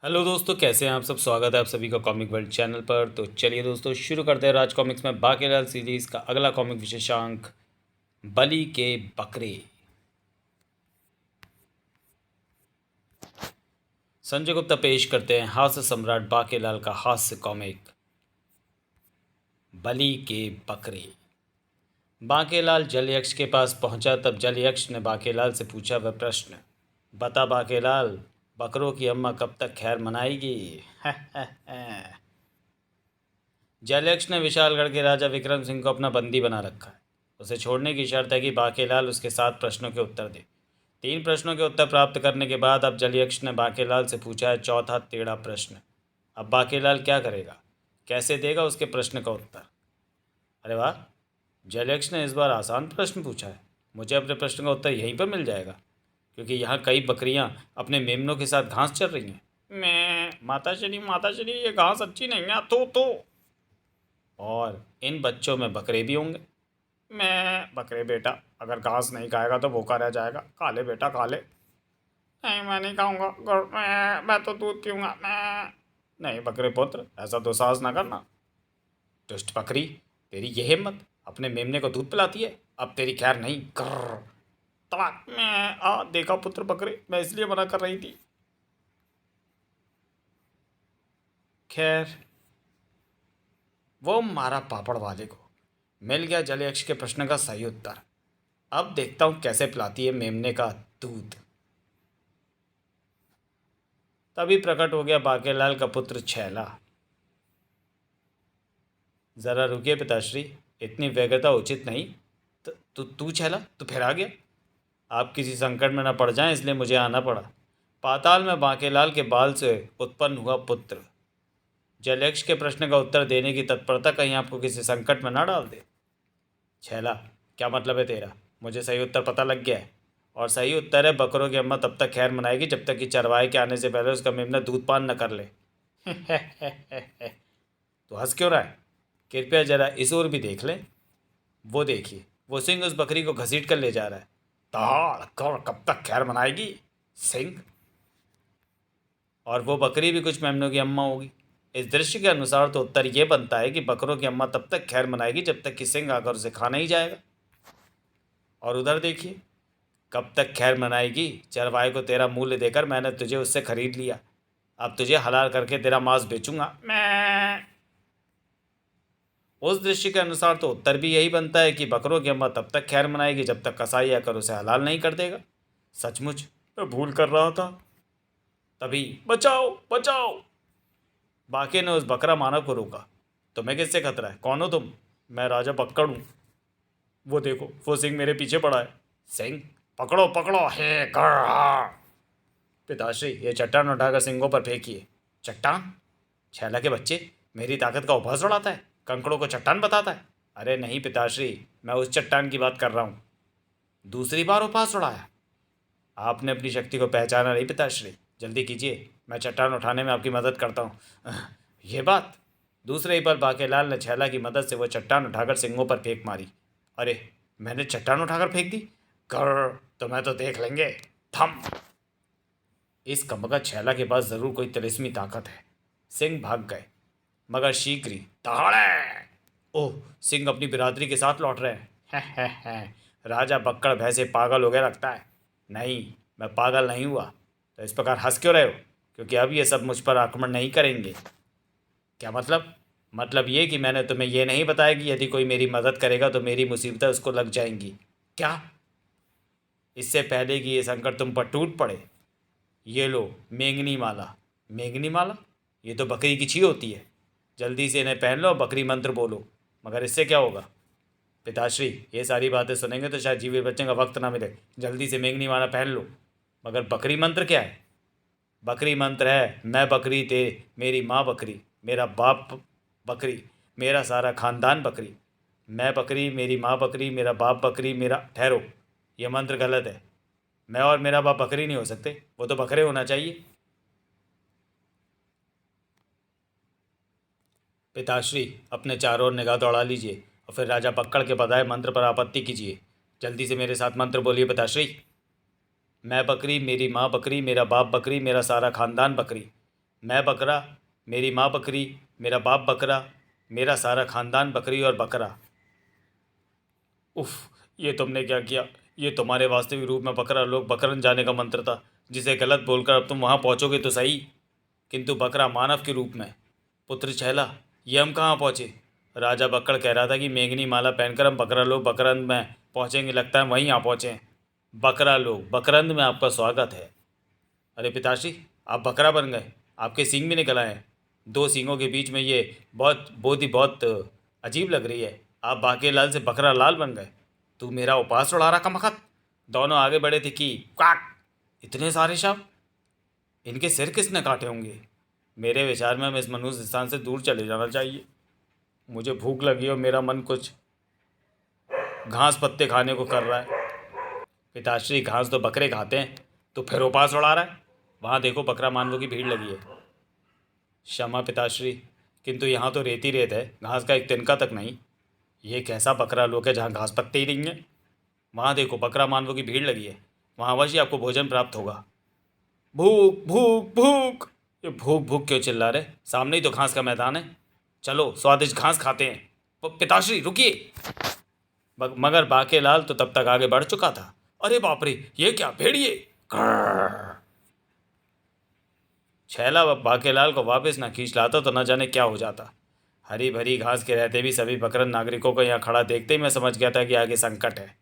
Hello दोस्तों, कैसे हैं आप सब। स्वागत है आप सभी का कॉमिक वर्ल्ड चैनल पर। तो चलिए दोस्तों, शुरू करते हैं राज कॉमिक्स में बाकेलाल सीरीज़ का अगला कॉमिक विशेषांक, बलि के बकरे। संजय गुप्ता पेश करते हैं हास्य सम्राट बाकेलाल का हास्य कॉमिक बलि के बकरे। बाकेलाल जलयक्ष के पास पहुंचा तब जलयक्ष ने बाकेलाल से पूछा वह प्रश्न, बता बाकेलाल, बकरों की अम्मा कब तक खैर मनाएगी? जलयक्ष ने विशालगढ़ के राजा विक्रम सिंह को अपना बंदी बना रखा है। उसे छोड़ने की शर्त है कि बाकेलाल उसके 7 प्रश्नों के उत्तर दे। 3 प्रश्नों के उत्तर प्राप्त करने के बाद अब जलयक्ष ने बाकेलाल से पूछा है चौथा टेढ़ा प्रश्न। अब बाकेलाल क्या करेगा, कैसे देगा उसके प्रश्न का उत्तर? अरे वाह, जलयक्ष ने इस बार आसान प्रश्न पूछा है। मुझे अपने प्रश्न का उत्तर यहीं पर मिल जाएगा, क्योंकि यहाँ कई बकरियाँ अपने मेमनों के साथ घास चर रही हैं। मैं माता श्री ये घास अच्छी नहीं है तो और इन बच्चों में बकरे भी होंगे। मैं बकरे बेटा, अगर घास नहीं खाएगा तो भूखा रह जाएगा। खा ले बेटा खा ले। नहीं मैं नहीं खाऊंगा, मैं तो दूध पीऊंगा। मैं नहीं बकरे पुत्र, ऐसा तो साहस ना करना। दुष्ट बकरी, तेरी ये हिम्मत, अपने मेमने को दूध पिलाती है। अब तेरी खैर नहीं। कर तड़ाक। मैं देखा पुत्र बकरे, मैं इसलिए मना कर रही थी। खैर, वो मारा पापड़ वाले को मिल गया जलयक्ष के प्रश्न का सही उत्तर। अब देखता हूं कैसे पिलाती है मेमने का दूध। तभी प्रकट हो गया बाकेलाल का पुत्र छैला। जरा रुकिए पिताश्री, इतनी व्यग्रता उचित नहीं। तू छैला, तू फिर आ गया। आप किसी संकट में न पड़ जाएं इसलिए मुझे आना पड़ा। पाताल में बाकेलाल के बाल से उत्पन्न हुआ पुत्र। जलयक्ष के प्रश्न का उत्तर देने की तत्परता कहीं आपको किसी संकट में ना डाल दे। छैला, क्या मतलब है तेरा? मुझे सही उत्तर पता लग गया है, और सही उत्तर है बकरों की अम्मा तब तक खैर मनाएगी जब तक कि चरवाहे के आने से पहले उसका मेमना दूध पान न कर ले। तो हंस क्यों रहा है? कृपया जरा इस ओर भी देख लें। वो देखिए, वो सिंह उस बकरी को घसीट कर ले जा रहा है। ताड़ कौड़ कब तक खैर मनाएगी सिंह? और वो बकरी भी कुछ मेमनों की अम्मा होगी। इस दृश्य के अनुसार तो उत्तर ये बनता है कि बकरों की अम्मा तब तक खैर मनाएगी जब तक कि सिंह आकर उसे खा नहीं जाएगा। और उधर देखिए, कब तक खैर मनाएगी? चरवाहे को तेरा मूल्य देकर मैंने तुझे उससे खरीद लिया। अब तुझे हलाल करके तेरा मांस बेचूंगा मैं। उस दृश्य के अनुसार तो उत्तर भी यही बनता है कि बकरों की अम्मा तब तक खैर मनाएगी जब तक कसाई आकर उसे हलाल नहीं कर देगा। सचमुच मैं भूल कर रहा था। तभी बचाओ बचाओ, बाकी ने उस बकरा मानव को रोका। तुम्हें किससे खतरा है? कौन हो तुम? मैं राजा बक्कड़ हूँ। वो देखो, वो सिंह मेरे पीछे पड़ा है। सिंह? पकड़ो पकड़ो हे कर। पिताश्री, ये चट्टान उठाकर सिंगों पर फेंकिए। चट्टान? छैला के बच्चे, मेरी ताकत का उपहास उड़ाता है, कंकड़ों को चट्टान बताता है। अरे नहीं पिताश्री, मैं उस चट्टान की बात कर रहा हूँ। दूसरी बार उपहास उड़ाया? आपने अपनी शक्ति को पहचाना नहीं पिताश्री। जल्दी कीजिए, मैं चट्टान उठाने में आपकी मदद करता हूँ। ये बात। दूसरे ही पल बाकेलाल ने छैला की मदद से वो चट्टान उठाकर सिंगों पर फेंक मारी। अरे, मैंने चट्टान उठाकर फेंक दी? कर, तुम्हें तो देख लेंगे। थम। इस कमबख्त छैला के पास जरूर कोई तिलिस्मी ताकत है। सिंह भाग गए, मगर शीघ्र ही दहाड़े। ओह, सिंह अपनी बिरादरी के साथ लौट रहे हैं। राजा बक्कड़ भय से पागल हो गया लगता है। नहीं, मैं पागल नहीं हुआ। तो इस प्रकार हंस क्यों रहे हो? क्योंकि अब ये सब मुझ पर आक्रमण नहीं करेंगे। क्या मतलब? मतलब ये कि मैंने तुम्हें ये नहीं बताया कि यदि कोई मेरी मदद करेगा तो मेरी मुसीबतें उसको लग जाएंगी। क्या? इससे पहले कि ये संकट तुम पर टूट पड़े, ये लो मेंगनी माला। मेंगनी माला? ये तो बकरी की छी होती है। जल्दी से इन्हें पहन लो और बकरी मंत्र बोलो। मगर इससे क्या होगा? पिताश्री, ये सारी बातें सुनेंगे तो शायद जीवित बचने का वक्त ना मिले। जल्दी से मेंगनी माला पहन लो। मगर बकरी मंत्र क्या है? बकरी मंत्र है, मैं बकरी ते मेरी माँ बकरी, मेरा बाप बकरी, मेरा सारा खानदान बकरी। मैं बकरी, मेरी माँ बकरी, मेरा बाप बकरी, मेरा ठहरो, यह मंत्र गलत है। मैं और मेरा बाप बकरी नहीं हो सकते, वो तो बकरे होना चाहिए। पिताश्री, अपने चारों ओर निगाह दौड़ा लीजिए और फिर राजा पक्कड़ के बताए मंत्र पर आपत्ति कीजिए। जल्दी से मेरे साथ मंत्र बोलिए पिताश्री। मैं बकरी, मेरी माँ बकरी, मेरा बाप बकरी, मेरा सारा खानदान बकरी। मैं बकरा, मेरी माँ बकरी, मेरा बाप बकरा, मेरा सारा खानदान बकरी और बकरा। उफ, ये तुमने क्या किया? ये तुम्हारे वास्तविक रूप में बकरा लोग बकरन जाने का मंत्र था, जिसे गलत बोलकर अब तुम वहाँ पहुँचोगे तो सही, किंतु बकरा मानव के रूप में। पुत्र छैला, ये हम कहाँ पहुँचे? राजा बक्कड़ कह रहा था कि मेघनी माला पहनकर हम बकरा लोग बकरंद में पहुँचेंगे, लगता है वहीं आ पहुँचे हैं। बकरा लोग बकरंद में आपका स्वागत है। अरे पिताश्री, आप बकरा बन गए, आपके सींग भी निकल आए हैं। दो सींगों के बीच में ये बहुत अजीब लग रही है। आप बाके लाल से बकरा लाल बन गए। तू मेरा उपास उड़ा रहा कमखत। दोनों आगे बढ़े थे कि काट। इतने सारे शव, इनके सिर किसने काटे होंगे? मेरे विचार में हमें इस मनुष्य स्थान से दूर चले जाना चाहिए। मुझे भूख लगी और मेरा मन कुछ घास पत्ते खाने को कर रहा है। पिताश्री, घास तो बकरे खाते हैं, तो फिर उपास उड़ा रहा है? वहाँ देखो, बकरा मानवों की भीड़ लगी है। क्षमा पिताश्री, किंतु यहाँ तो रेत ही रेत है, घास का एक तिनका तक नहीं। ये कैसा बकरा लोक है जहाँ घास पत्ते ही नहीं है? वहाँ देखो, बकरा मानवों की भीड़ लगी है, वहाँ अवश्य आपको भोजन प्राप्त होगा। भूख भूख भूख। ये भूख भूख क्यों चिल्ला रहे? सामने ही तो घास का मैदान है, चलो स्वादिष्ट घास खाते हैं। पिताश्री रुकिए। मगर बाकेलाल तो तब तक आगे बढ़ चुका था। अरे बाप रे, ये क्या भेड़िए! छैला बाकेलाल को वापस ना खींच लाता तो न जाने क्या हो जाता। हरी भरी घास के रहते भी सभी बकरन नागरिकों को यहाँ खड़ा देखते ही मैं समझ गया था कि आगे संकट है।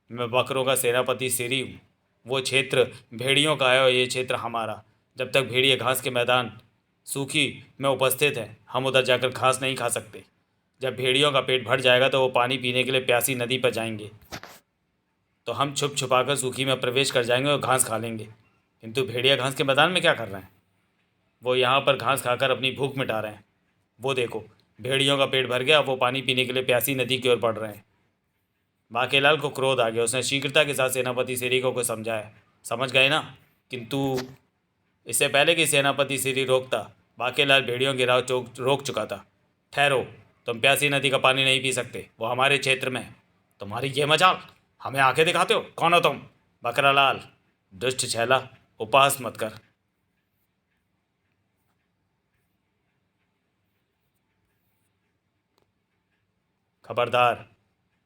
मैं बकरों का सेनापति सिरी हूँ। वो क्षेत्र भेड़ियों का है और ये क्षेत्र हमारा। जब तक भेड़िए घास के मैदान सूखी में उपस्थित हैं, हम उधर जाकर घास नहीं खा सकते। जब भेड़ियों का पेट भर जाएगा तो वो पानी पीने के लिए प्यासी नदी पर जाएंगे, तो हम छुप छुपाकर सूखी में प्रवेश कर जाएंगे और घास खा लेंगे। किंतु भेड़िया घास के मैदान में क्या कर रहे हैं? वो यहाँ पर घास खाकर अपनी भूख मिटा रहे हैं। वो देखो, भेड़ियों का पेट भर गया, वो पानी पीने के लिए प्यासी नदी की ओर बढ़ रहे हैं। बाकेलाल को क्रोध आ गया। उसने शीघ्रता के साथ सेनापति सिरी को समझाया। समझ गए ना? किंतु इससे पहले कि सेनापति सिरी रोकता, बाकेलाल भेड़ियों की राह रोक चुका था। ठहरो, तुम प्यासी नदी का पानी नहीं पी सकते, वो हमारे क्षेत्र में है। तुम्हारी ये मजाल, हमें आंखें दिखाते हो? कौन हो तुम? बकरालाल। दुष्ट छैला, उपहास मत कर। खबरदार,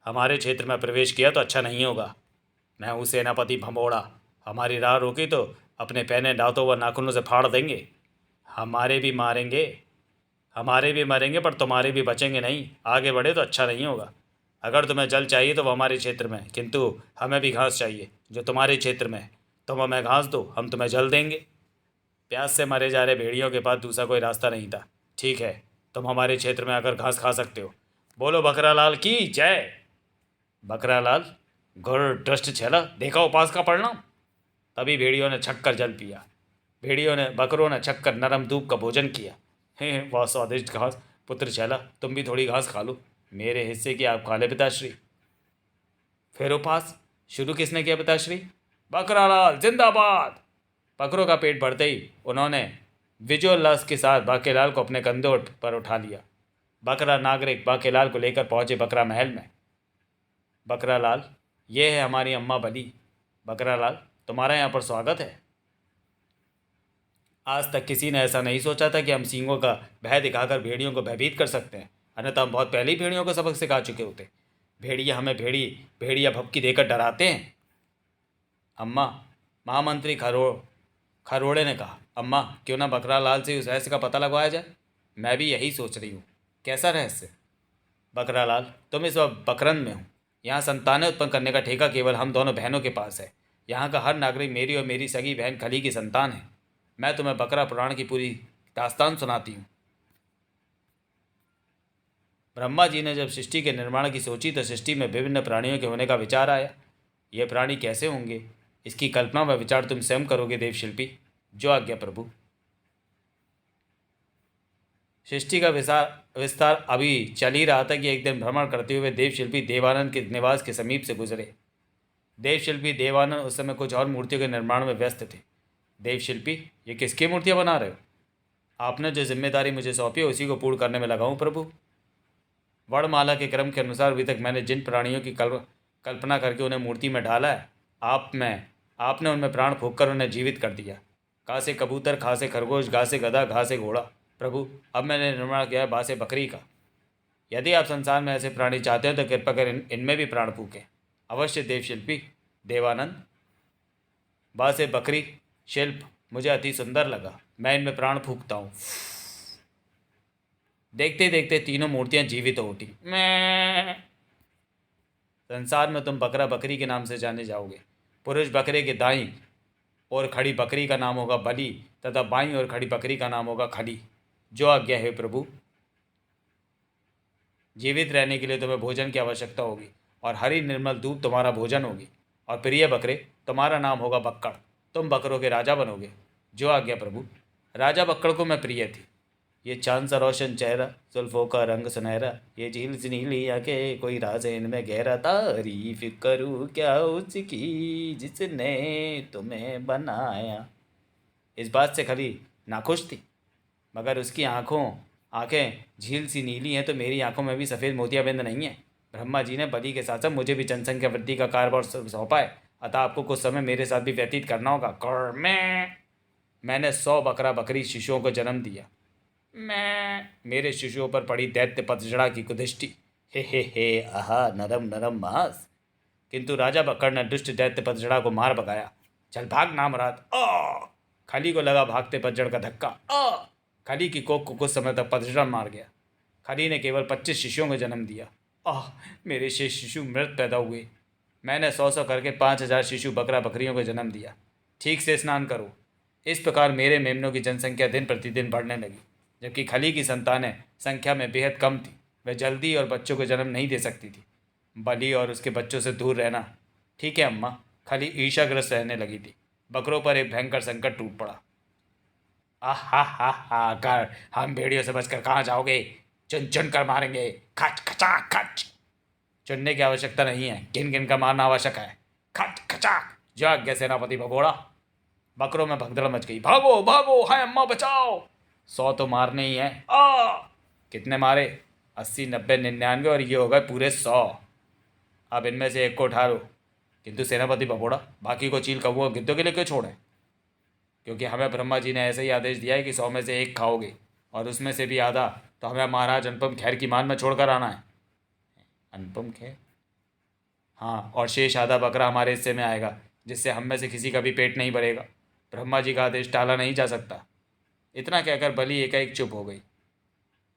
हमारे क्षेत्र में प्रवेश किया तो अच्छा नहीं होगा। मैं हूँ सेनापति भमोड़ा। हमारी राह रोकी तो अपने पहने दांतों व नाखूनों से फाड़ देंगे। हमारे भी मारेंगे, हमारे भी मरेंगे, पर तुम्हारे भी बचेंगे नहीं। आगे बढ़े तो अच्छा नहीं होगा। अगर तुम्हें जल चाहिए तो वो हमारे क्षेत्र में, किंतु हमें भी घास चाहिए जो तुम्हारे क्षेत्र में है। तुम हमें घास दो, हम तुम्हें जल देंगे। प्यास से मरे जा रहे भेड़ियों के पास दूसरा कोई रास्ता नहीं था। ठीक है, तुम हमारे क्षेत्र में आकर घास खा सकते हो। बोलो बकरालाल की जय। बकरालाल, घोर दृष्ट छैला, देखा उपास का परिणाम। तभी भेड़ियों ने छक कर जल पिया। बकरों ने छक कर नरम धूप का भोजन किया। हे वह स्वादिष्ट घास। पुत्र छैला, तुम भी थोड़ी घास खा लो, मेरे हिस्से की आप खा ले पिताश्री। फिर उपास शुरू किसने किया पिताश्री? बकरालाल जिंदाबाद। बकरों का पेट भरते ही उन्होंने विजयोल्लास के साथ बाकेलाल को अपने कंधों पर उठा लिया। बकरा नागरिक बाकेलाल को लेकर पहुंचे बकरा महल में। बकरालाल, ये है हमारी अम्मा बली। बकरालाल, तुम्हारा यहाँ पर स्वागत है। आज तक किसी ने ऐसा नहीं सोचा था कि हम सींगों का भय दिखाकर भेड़ियों को भयभीत कर सकते हैं, अन्यथा हम बहुत पहले ही भेड़ियों को सबक सिखा चुके होते। भेड़िया हमें भेड़िया भपकी देकर डराते हैं। अम्मा, महामंत्री खरोड़े ने कहा। अम्मा, क्यों ना बकरालाल से उस रहस्य का पता लगवाया जाए? मैं भी यही सोच रही हूँ। कैसा रहस्य? बकरालाल, तुम इस वक्त बकरंद में हो। यहाँ संतानें उत्पन्न करने का ठेका केवल हम दोनों बहनों के पास है। यहाँ का हर नागरिक मेरी और मेरी सगी बहन खली की संतान है। मैं तुम्हें बकरा पुराण की पूरी दास्तान सुनाती हूँ। ब्रह्मा जी ने जब सृष्टि के निर्माण की सोची तो सृष्टि में विभिन्न प्राणियों के होने का विचार आया। ये प्राणी कैसे होंगे, इसकी कल्पना व विचार तुम स्वयं करोगे देवशिल्पी। जो आज्ञा प्रभु। सृष्टि का विस्तार अभी चल ही रहा था कि एक दिन भ्रमण करते हुए देवशिल्पी देवानंद के निवास के समीप से गुजरे। देवशिल्पी देवानंद उस समय कुछ और मूर्तियों के निर्माण में व्यस्त थे। देवशिल्पी, ये किसकी मूर्तियाँ बना रहे हो? आपने जो जिम्मेदारी मुझे सौंपी है उसी को पूर्ण करने में लगा हूँ प्रभु। वर्णमाला के क्रम के अनुसार अभी तक मैंने जिन प्राणियों की कल्पना करके उन्हें मूर्ति में ढाला है, आपने उनमें प्राण फूंक कर उन्हें जीवित कर दिया। का से कबूतर, खा से खरगोश, गा से गधा, घा से घोड़ा। प्रभु, अब मैंने निर्माण किया है बा से बकरी का। यदि आप संसार में ऐसे प्राणी चाहते हो तो कृपा कर इनमें भी प्राण फूकें। अवश्य देवशिल्पी। देवानंद, बा से बकरी शिल्प मुझे अति सुंदर लगा, मैं इनमें प्राण फूकता हूँ। देखते देखते तीनों मूर्तियां जीवित हो उठी। मैं संसार में तुम बकरा बकरी के नाम से जाने जाओगे। पुरुष बकरे के दाईं और खड़ी बकरी का नाम होगा बलि, तथा बाईं और खड़ी बकरी का नाम होगा खली। जो आज्ञा है प्रभु। जीवित रहने के लिए तुम्हें भोजन की आवश्यकता होगी, और हरी निर्मल दूध तुम्हारा भोजन होगी। और प्रिय बकरे, तुम्हारा नाम होगा बक्कड़, तुम बकरों के राजा बनोगे। जो आज्ञा प्रभु। राजा बक्कड़ को मैं प्रिय थी। ये चांद सा रोशन चेहरा, जुल्फों का रंग सुनहरा, ये झील सी नीली आंखें, कोई राज है इनमें गहरा, तारीफ करूँ क्या उसकी जिसने तुम्हें बनाया। इस बात से खली नाखुश थी, मगर उसकी आंखें झील सी नीली हैं तो मेरी आंखों में भी सफ़ेद मोतियाबिंद नहीं है। ब्रह्मा जी ने बलि के साथ साथ मुझे भी जनसंख्या वृद्धि का कारोबार सौंपा है, अतः आपको कुछ समय मेरे साथ भी व्यतीत करना होगा। मैंने 100 बकरा बकरी शिशुओं को जन्म दिया। मेरे शिशुओं पर पड़ी दैत्य पतझड़ा की कुदृष्टि। हे आहा, नरम नरम मांस। किंतु राजा बक्कड़ ने दुष्ट दैत्य पतझड़ा को मार भगाया। चल भाग नामराद। खली को लगा भागते पतझड़ का धक्का। खली की कोख को कुछ समय तक पतझड़ मार गया। खली ने केवल 25 शिशुओं को जन्म दिया। मेरे शेष शिशु मृत पैदा हुए। मैंने 100 करके 5000 शिशु बकरा बकरियों को जन्म दिया। ठीक से स्नान करो। इस प्रकार मेरे मेमनों की जनसंख्या दिन प्रतिदिन बढ़ने लगी, जबकि खली की संतानें संख्या में बेहद कम थी। वह जल्दी और बच्चों को जन्म नहीं दे सकती थी। बलि और उसके बच्चों से दूर रहना। ठीक है अम्मा। खली ईर्ष्याग्रस्त रहने लगी थी। बकरों पर एक भयंकर संकट टूट पड़ा। हा कर, हम भेड़ियों से बचकर कहाँ जाओगे? चुन चुन कर मारेंगे। खच खचा खच। चुनने की आवश्यकता नहीं है, गिन गिन कर मारना आवश्यक है। खच खचा। जो आज्ञा सेनापति भगोड़ा। बकरों में भगदड़ मच गई। भागो भागो, हाय अम्मा बचाओ। 100 तो मारने ही है। कितने मारे? 80, 90, 99 और ये हो गए पूरे 100। अब इनमें से एक को उठा लो। किंतु सेनापति भगोड़ा, बाकी को चील कौओं गिद्धों के लिए क्यों छोड़ें? क्योंकि हमें ब्रह्मा जी ने ऐसे ही आदेश दिया है कि 100 में से एक खाओगे, और उसमें से भी आधा तो हमें महाराज अनुपम खैर की मान में छोड़कर आना है। अनुपम खैर? हाँ, और शेष आधा बकरा हमारे हिस्से में आएगा, जिससे हम में से किसी का भी पेट नहीं भरेगा। ब्रह्मा जी का आदेश टाला नहीं जा सकता। इतना कहकर बलि एकाएक चुप हो गई।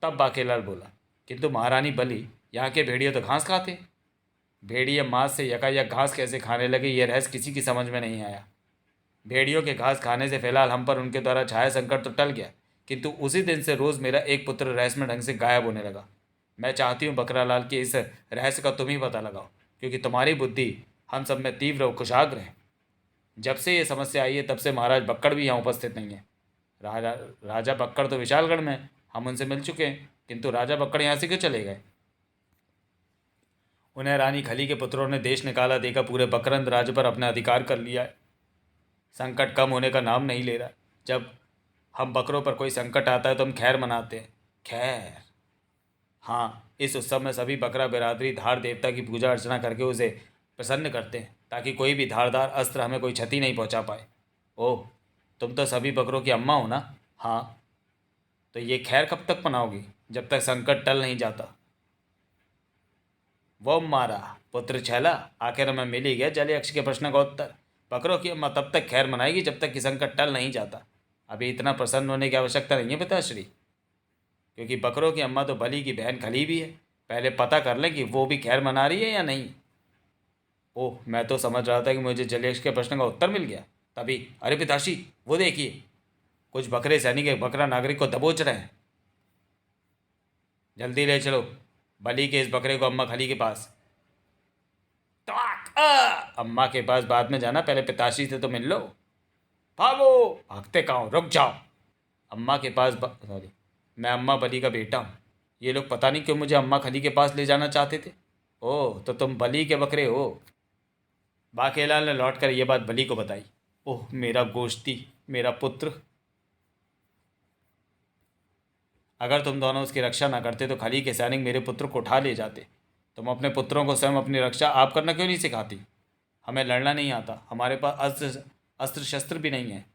तब बाकेलाल बोला, किंतु महारानी बलि, यहाँ के भेड़िए तो घास खाते। भेड़िए मांस से यकायक घास कैसे खाने लगे, यह रहस्य किसी की समझ में नहीं आया। भेड़ियों के घास खाने से फिलहाल हम पर उनके द्वारा छाया संकट तो टल गया, किंतु उसी दिन से रोज़ मेरा एक पुत्र रहस्यमय ढंग से गायब होने लगा। मैं चाहती हूँ बकरालाल के इस रहस्य का तुम ही पता लगाओ, क्योंकि तुम्हारी बुद्धि हम सब में तीव्र और कुशाग्र है। जब से ये समस्या आई है तब से महाराज बक्कड़ भी यहाँ उपस्थित नहीं है। राजा बक्कड़ तो विशालगढ़ में, हम उनसे मिल चुके हैं, किंतु राजा बक्कड़ यहाँ से क्यों चले गए? उन्हें रानी खली के पुत्रों ने देश निकाला देकर पूरे बकरंद राज्य पर अपना अधिकार कर लिया है। संकट कम होने का नाम नहीं ले रहा। जब हम बकरों पर कोई संकट आता है तो हम खैर मनाते हैं। खैर? हाँ, इस उत्सव में सभी बकरा बिरादरी धार देवता की पूजा अर्चना करके उसे प्रसन्न करते हैं, ताकि कोई भी धारदार अस्त्र हमें कोई क्षति नहीं पहुंचा पाए। ओह, तुम तो सभी बकरों की अम्मा हो ना? हाँ। तो ये खैर कब तक मनाओगी? जब तक संकट टल नहीं जाता। वो मारा पुत्र छैला, आखिर हमें मिल ही गया जलयक्ष के प्रश्न का उत्तर। बकरों की अम्मा तब तक खैर मनाएगी जब तक कि संकट टल नहीं जाता। अभी इतना प्रसन्न होने की आवश्यकता नहीं है पिताश्री, क्योंकि बकरों की अम्मा तो बलि की बहन खली भी है। पहले पता कर लें कि वो भी खैर मना रही है या नहीं। ओह, मैं तो समझ रहा था कि मुझे जलयक्ष के प्रश्न का उत्तर मिल गया। तभी अरे पिताश्री, वो देखिए, कुछ बकरे सैनिक एक बकरा नागरिक को दबोच रहे हैं। जल्दी ले चलो बलि के इस बकरे को अम्मा खली के पास। अम्मा के पास बाद में जाना, पहले पिताश्री से तो मिल लो। भागो। भागते कहाँ हो, रुक जाओ। अम्मा के पास सॉरी, मैं अम्मा बलि का बेटा हूँ। ये लोग पता नहीं क्यों मुझे अम्मा खली के पास ले जाना चाहते थे। ओह, तो तुम बलि के बकरे हो। बाकेलाल ने लौटकर यह बात बलि को बताई। ओह मेरा गोश्ती, मेरा पुत्र। अगर तुम दोनों उसकी रक्षा न करते तो खली के सैनिक मेरे पुत्र को उठा ले जाते। तुम अपने पुत्रों को स्वयं अपनी रक्षा आप करना क्यों नहीं सिखाती? हमें लड़ना नहीं आता, हमारे पास अस्त्र शस्त्र भी नहीं है।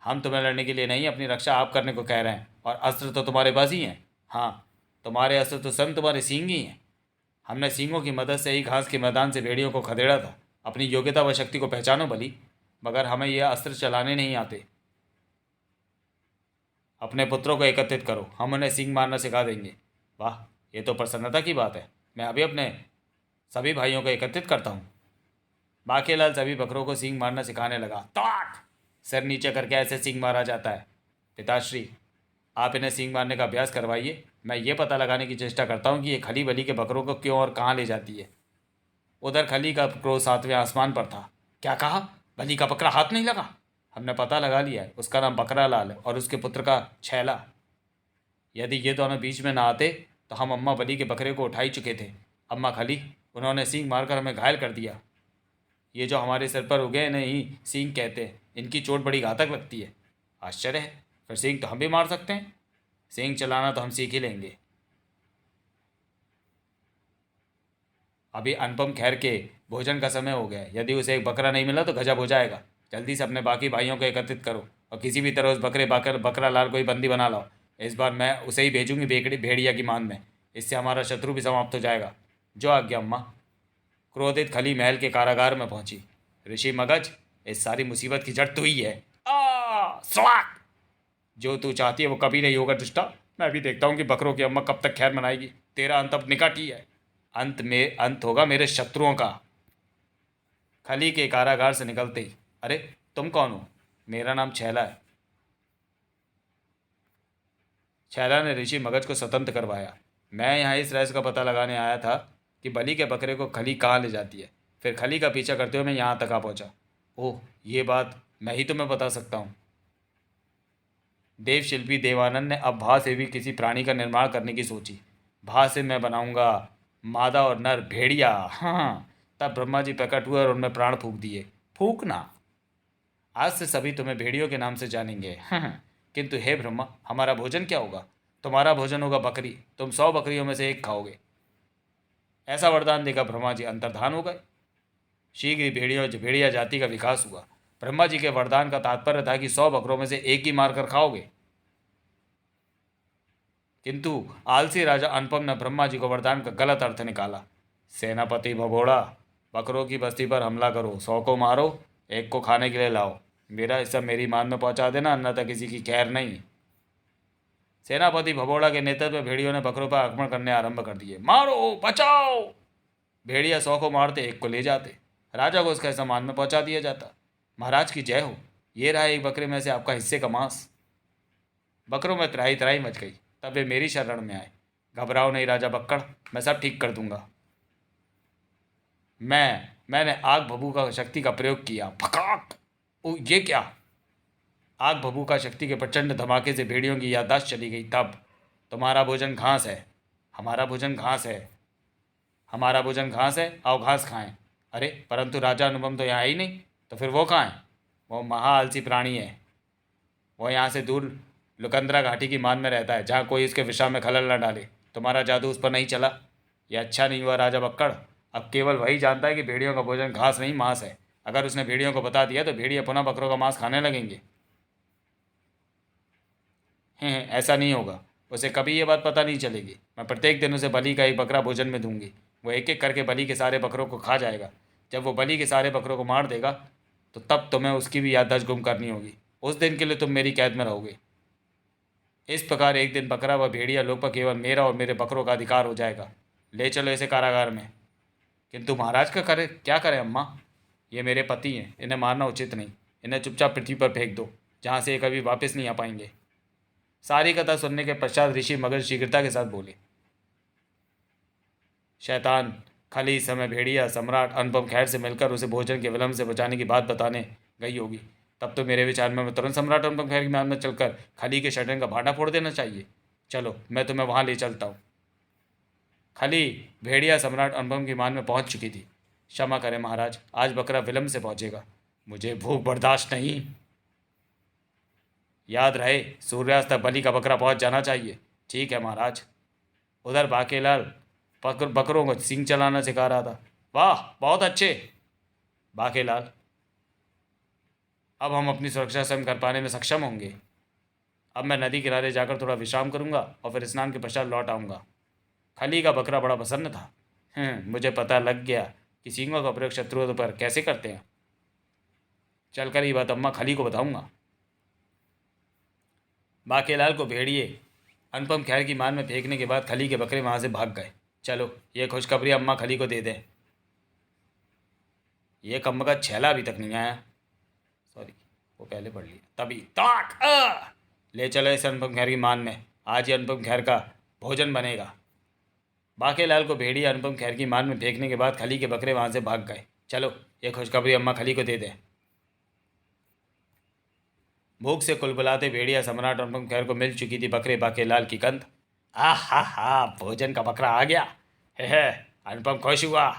हम तुम्हें लड़ने के लिए नहीं, अपनी रक्षा आप करने को कह रहे हैं, और अस्त्र तो तुम्हारे पास ही हैं। हाँ, तुम्हारे अस्त्र तो स्वयं तुम्हारे सींग ही हैं। हमने सींगों की मदद से ही घास के मैदान से भेड़ियों को खदेड़ा था। अपनी योग्यता व शक्ति को पहचानो बली, मगर हमें यह अस्त्र चलाने नहीं आते। अपने पुत्रों को एकत्रित करो, हम उन्हें सींग मारना सिखा देंगे। वाह, ये तो प्रसन्नता की बात है। मैं अभी अपने सभी भाइयों को एकत्रित करता हूँ। बाकेलाल सभी बकरों को सींग मारना सिखाने लगा। ताक! सिर नीचे करके ऐसे सींग मारा जाता है। पिताश्री, आप इन्हें सींग मारने का अभ्यास करवाइए। मैं ये पता लगाने की चेष्टा करता हूँ कि ये खली बली के बकरों को क्यों और कहाँ ले जाती है। उधर खली का क्रोध 7वें आसमान पर था। क्या कहा? बली का बकरा हाथ नहीं लगा? हमने पता लगा लिया है, उसका नाम बकरा लाल है और उसके पुत्र का छैला। यदि ये दोनों बीच में ना आते तो हम अम्मा बली के बकरे को उठा ही चुके थे। अम्मा खली, उन्होंने सींग मारकर हमें घायल कर दिया। ये जो हमारे सिर पर उगे इन्हें ही सींग कहते हैं। इनकी चोट बड़ी घातक लगती है। आश्चर्य है, फिर सींग तो हम भी मार सकते हैं। सींग चलाना तो हम सीख ही लेंगे। अभी अनुपम खैर के भोजन का समय हो गया है। यदि उसे एक बकरा नहीं मिला तो गजब हो जाएगा। जल्दी से अपने बाकी भाइयों को एकत्रित करो और किसी भी तरह उस बकरा लाल को ही बंदी बना लाओ। इस बार मैं उसे ही भेजूंगी भेड़िया की मान में। इससे हमारा शत्रु भी समाप्त हो जाएगा। जो आज्ञा अम्मा। क्रोधित खली महल के कारागार में पहुंची। ऋषि मगज, इस सारी मुसीबत की जड़ तू ही है। स्वाक! जो तू चाहती है वो कभी नहीं होगा दुष्टा। मैं भी देखता हूँ कि बकरों की अम्मा कब तक खैर मनाएगी। तेरा अंत अब निकट ही है। अंत होगा मेरे शत्रुओं का। खली के कारागार से निकलते ही, अरे तुम कौन हो? मेरा नाम छैला है। छैला ने ऋषि मगज को स्वतंत्र करवाया। मैं यहाँ इस रहस्य का पता लगाने आया था कि बलि के बकरे को खली कहाँ ले जाती है। फिर खली का पीछा करते हुए मैं यहाँ तक आ पहुँचा। ओह, ये बात मैं ही तुम्हें बता सकता हूँ। देवशिल्पी देवानंद ने अब भा से भी किसी प्राणी का निर्माण करने की सोची। भा से मैं बनाऊंगा मादा और नर भेड़िया। हाँ, तब ब्रह्मा जी प्रकट हुए और उनमें प्राण फूंक दिए। फूंकना। आज से सभी तुम्हें भेड़ियों के नाम से जानेंगे। हाँ, किंतु हे ब्रह्मा, हमारा भोजन क्या होगा? तुम्हारा भोजन होगा बकरी। तुम 100 बकरियों में से एक खाओगे। ऐसा वरदान देकर ब्रह्मा जी अंतर्धान हो गए। शीघ्र ही भेड़िया जाति का विकास हुआ। ब्रह्मा जी के वरदान का तात्पर्य था कि 100 बकरों में से एक ही मारकर खाओगे। किंतु आलसी राजा अनुपम ने ब्रह्मा जी को वरदान का गलत अर्थ निकाला। सेनापति भगोड़ा, बकरों की बस्ती पर हमला करो, 100 को मारो, एक को खाने के लिए लाओ। मेरा हिस्सा मेरी मान में पहुंचा देना, अन्यथा किसी की खैर नहीं। सेनापति भगोड़ा के नेतृत्व में भेड़ियों ने बकरों पर आक्रमण करने आरंभ कर दिए। मारो, बचाओ! भेड़िया 100 को मारते, एक को ले जाते। राजा को उसका हिस्सा मान में पहुंचा दिया जाता। महाराज की जय हो, ये रहा एक बकरे में से आपका हिस्से का मांस। बकरों में त्राही त्राही मच गई। तब वे मेरी शरण में आए। घबराओ नहीं राजा बक्कड़, मैं सब ठीक कर दूंगा। मैंने आग भभू का शक्ति का प्रयोग किया। फकाक! ओ, ये क्या? आग भभू का शक्ति के प्रचंड धमाके से भेड़ियों की याददाश्त चली गई। तब तुम्हारा भोजन घास है। हमारा भोजन घास है। हमारा भोजन घास है, आओ घास खाएं। अरे परंतु राजा अनुपम तो यहाँ ही नहीं, तो फिर वो कहाँ है? वो महाआलसी प्राणी है। वो यहाँ से दूर लुकंदरा घाटी की मान में रहता है, जहाँ कोई इसके विषा में खलल न डाले। तुम्हारा जादू उस पर नहीं चला। यह अच्छा नहीं हुआ राजा बक्कड़। अब केवल वही जानता है कि भेड़ियों का भोजन घास नहीं मांस है। अगर उसने भेड़ियों को बता दिया तो भेड़िया पुनः बकरों का मांस खाने लगेंगे। हैं, ऐसा नहीं होगा। उसे कभी ये बात पता नहीं चलेगी। मैं प्रत्येक दिन उसे बलि का एक बकरा भोजन में दूंगी। वो एक एक करके बलि के सारे बकरों को खा जाएगा। जब वो बलि के सारे बकरों को मार देगा तो तब तुम्हें उसकी भी याददाश्त गुम करनी होगी। उस दिन के लिए तुम मेरी कैद में रहोगे। इस प्रकार एक दिन बकरा व भेड़िया लोग पर केवल मेरा और मेरे बकरों का अधिकार हो जाएगा। ले चलो इसे कारागार में। किंतु महाराज का करे क्या करें अम्मा? ये मेरे पति हैं, इन्हें मारना उचित नहीं। इन्हें चुपचाप पृथ्वी पर फेंक दो, जहाँ से ये कभी वापस नहीं आ पाएंगे। सारी कथा सुनने के पश्चात ऋषि मगध शीघ्रता के साथ बोले। शैतान खाली इस समय भेड़िया सम्राट अनुपम खैर से मिलकर उसे भोजन के विलम्ब से बचाने की बात बताने गई होगी। तब तो मेरे विचार में तुरंत सम्राट अनुपम खैर की मान में चलकर खली के शटन का भांडा फोड़ देना चाहिए। चलो मैं तुम्हें वहाँ ले चलता हूँ। खली भेड़िया सम्राट अनुपम की मान में पहुँच चुकी थी। क्षमा करें महाराज, आज बकरा विलम्ब से पहुँचेगा। मुझे भूख बर्दाश्त नहीं। याद रहे, सूर्यास्त तक बलि का बकरा पहुँच जाना चाहिए। ठीक है महाराज। उधर बाकेलाल बकरों को सींग चलाना सिखा रहा था। वाह, बहुत अच्छे बाकेलाल। अब हम अपनी सुरक्षा स्वयं कर पाने में सक्षम होंगे। अब मैं नदी किनारे जाकर थोड़ा विश्राम करूंगा और फिर स्नान के पश्चात लौट आऊँगा। खली का बकरा बड़ा प्रसन्न था। मुझे पता लग गया कि सींगों का प्रयोग शत्रुओं पर कैसे करते हैं। चलकर ये बात अम्मा खली को बताऊंगा। बाकेलाल को भेड़िए अनुपम खैर की मान में फेंकने के बाद खली के बकरे वहां से भाग गए। चलो ये खुशखबरी अम्मा खली को दे दें। ये कम का छैला अभी तक नहीं आया। सॉरी, वो पहले पढ़ लिया। तभी ताक ले चलो इस अनुपम खैर की मान में। आज ही अनुपम खैर का भोजन बनेगा। बाकेलाल को भेड़िया अनुपम खैर की मान में फेंकने के बाद खली के बकरे वहां से भाग गए। चलो ये खुशखबरी अम्मा खली को दे दें। भूख से कुलबुलाते भेड़िया सम्राट अनुपम खैर को मिल चुकी थी बकरे बाकेलाल की गंध। हा, भोजन का बकरा आ गया है। अनुपम खुश हुआ।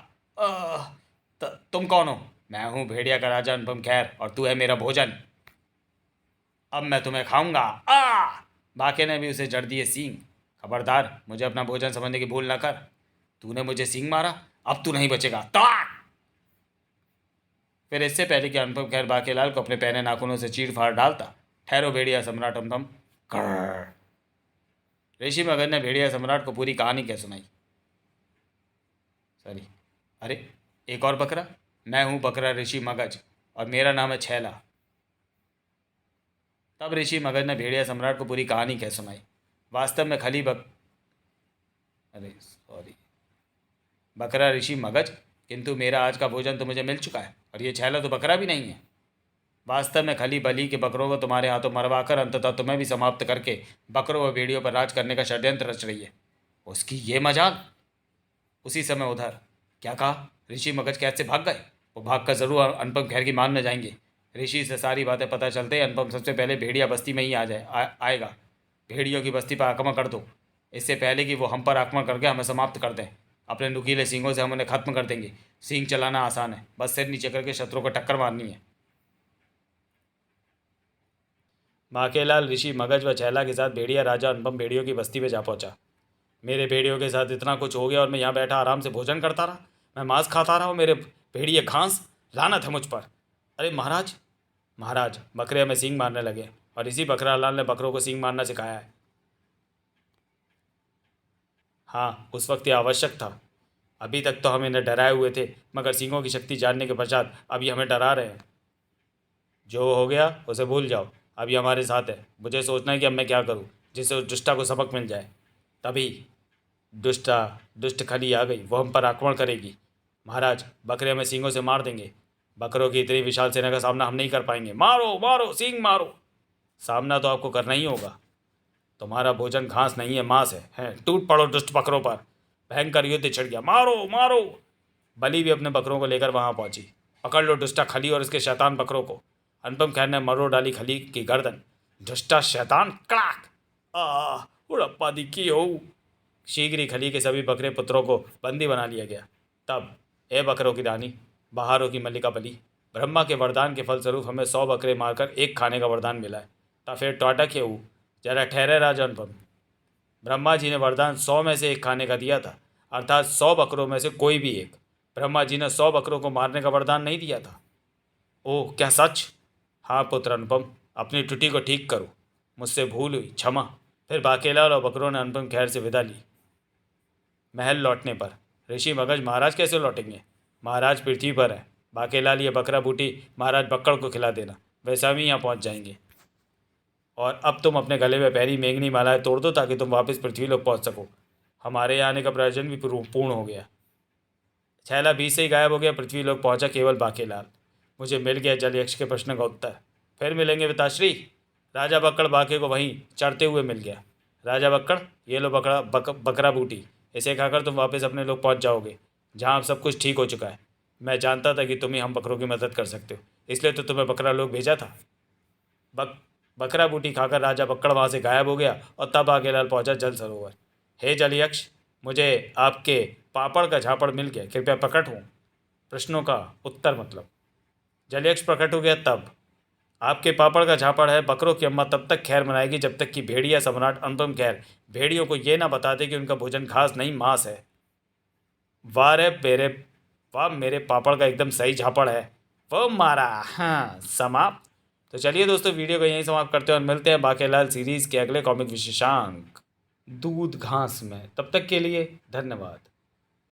तुम कौन हो? मैं हूँ भेड़िया का राजा अनुपम खैर और तू है मेरा भोजन। अब मैं तुम्हें खाऊंगा। बाके ने भी उसे जड़ दिए सींग। खबरदार, मुझे अपना भोजन समझने की भूल ना कर। तूने मुझे सींग मारा, अब तू नहीं बचेगा। फिर इससे पहले कि अनुपम खैर बाकेलाल को अपने पैने नाखूनों से चीर फाड़ डालता, ठहरो भेड़िया सम्राट अनुपम। ऋषि मगध ने भेड़िया सम्राट को पूरी कहानी कह सुनाई। सॉरी, अरे एक और बकरा। मैं हूं बकरा ऋषि मगज और मेरा नाम है छैला। तब ऋषि मगज ने भेड़िया सम्राट को पूरी कहानी कह सुनाई। वास्तव में अरे सॉरी, बकरा ऋषि मगज, किंतु मेरा आज का भोजन तो मुझे मिल चुका है और ये छैला तो बकरा भी नहीं है। वास्तव में खली बली के बकरों को तुम्हारे हाथों मरवाकर अंततः तुम्हें भी समाप्त करके बकरों व भेड़ियों पर राज करने का षड्यंत्र रच रही है। उसकी ये मजाल। उसी समय उधर क्या कहा? ऋषि मगज कैसे भाग गए? वो भाग कर जरूर अनुपम खैर की मान में जाएंगे। ऋषि से सारी बातें पता चलते ही अनुपम सबसे पहले भेड़िया बस्ती में ही आएगा। भेड़ियों की बस्ती पर आक्रमण कर दो, इससे पहले कि वो हम पर आक्रमण करके हमें समाप्त कर दें। अपने नुकीले सींगों से हम उन्हें खत्म कर देंगे। सींग चलाना आसान है, बस सिर नीचे करके शत्रु को टक्कर मारनी है। बाकेलाल ऋषि मगज व छैला के साथ भेड़िया राजा अनुपम भेड़ियों की बस्ती में जा पहुंचा। मेरे भेड़ियों के साथ इतना कुछ हो गया और मैं यहाँ बैठा आराम से भोजन करता रहा। मैं मांस खाता रहा हूँ, मेरे भेड़िए घास। लानत है मुझ पर। अरे महाराज, महाराज, बकरे हमें सींग मारने लगे और इसी बकरा लाल ने बकरों को सींग मारना सिखाया है। हाँ, उस वक्त यह आवश्यक था। अभी तक तो हम इन्हें डराए हुए थे, मगर सींगों की शक्ति जानने के पश्चात अभी हमें डरा रहे हैं। जो हो गया उसे भूल जाओ, अभी हमारे साथ है। मुझे सोचना है कि अब मैं क्या करूं जिससे उस दुष्टा को सबक मिल जाए। तभी दुष्ट खली आ गई, वो हम पर आक्रमण करेगी। महाराज, बकरे हमें सींगों से मार देंगे। बकरों की इतनी विशाल सेना का सामना हम नहीं कर पाएंगे। मारो मारो, सींग मारो। सामना तो आपको करना ही होगा। तुम्हारा भोजन घास नहीं है, मांस है। टूट पड़ो दुष्ट बकरों पर। भयंकर युद्ध छिड़ गया। मारो मारो। बलि भी अपने बकरों को लेकर वहां पहुंची। पकड़ लो दुष्टा खली और इसके शैतान बकरों को। अनुपम खैर ने मरोड़ डाली खली की गर्दन। दुष्टा शैतान, कड़ाक। उड़प्पा दिखी हो। शीघ्र ही खली के सभी बकरे पुत्रों को बंदी बना लिया गया। तब ए बकरों की रानी, बहारों की मल्लिका बली, ब्रह्मा के वरदान के फलस्वरूप हमें 100 बकरे मारकर एक खाने का वरदान मिला है। ता फिर टोटा क्यों? जरा ठहरे राजा अनुपम। ब्रह्मा जी ने वरदान 100 में से एक खाने का दिया था, अर्थात 100 बकरों में से कोई भी एक। ब्रह्मा जी ने 100 बकरों को मारने का वरदान नहीं दिया था। ओह, क्या सच? हाँ पुत्र अनुपम, अपनी त्रुटि को ठीक करो। मुझसे भूल हुई, क्षमा। फिर बाकेलाल और बकरों ने अनुपम खैर से विदा ली। महल लौटने पर ऋषि मगज महाराज कैसे लौटेंगे? महाराज पृथ्वी पर है। बाकेलाल ये बकरा बूटी महाराज बक्कड़ को खिला देना, वैसा भी यहाँ पहुँच जाएंगे। और अब तुम अपने गले में पहरी मेघनी मालाएं तोड़ दो ताकि तुम वापस पृथ्वी लोक पहुँच सको। हमारे यहाँ आने का प्रयोजन भी पूर्ण हो गया। छैला बीच से ही गायब हो गया। पृथ्वी लोक पहुँचा केवल बाकेलाल। मुझे मिल गया जल यक्ष के प्रश्न का उत्तर। फिर मिलेंगे पिताश्री। राजा बक्कड़ बाके को वहीं चढ़ते हुए मिल गया। राजा बक्कड़, ये लो बकरा बूटी, इसे खाकर तुम वापस अपने लोग पहुंच जाओगे, जहां अब सब कुछ ठीक हो चुका है। मैं जानता था कि तुम ही हम बकरों की मदद कर सकते हो, इसलिए तो तुम्हें बकरा लोग भेजा था। बकरा बूटी खाकर राजा बक्कड़ वहाँ से गायब हो गया और तब बाकेलाल पहुंचा जल सरोवर। हे जलयक्ष, मुझे आपके पापड़ का झापड़ मिल गया, कृपया प्रकट हूँ। प्रश्नों का उत्तर मतलब। जलयक्ष प्रकट हो गया तब। आपके पापड़ का झापड़ है। बकरों की अम्मा तब तक खैर मनाएगी जब तक कि भेड़िया सम्राट अनुपम खैर भेड़ियों को ये ना बता दे कि उनका भोजन घास नहीं मांस है। वाह रे मेरे, वाह मेरे पापड़ का एकदम सही झापड़ है। वो मारा, हाँ समाप्त। तो चलिए दोस्तों, वीडियो को यहीं समाप्त करते हैं और मिलते हैं बाकेलाल सीरीज़ के अगले कॉमिक विशेषांक दूध घास में। तब तक के लिए धन्यवाद।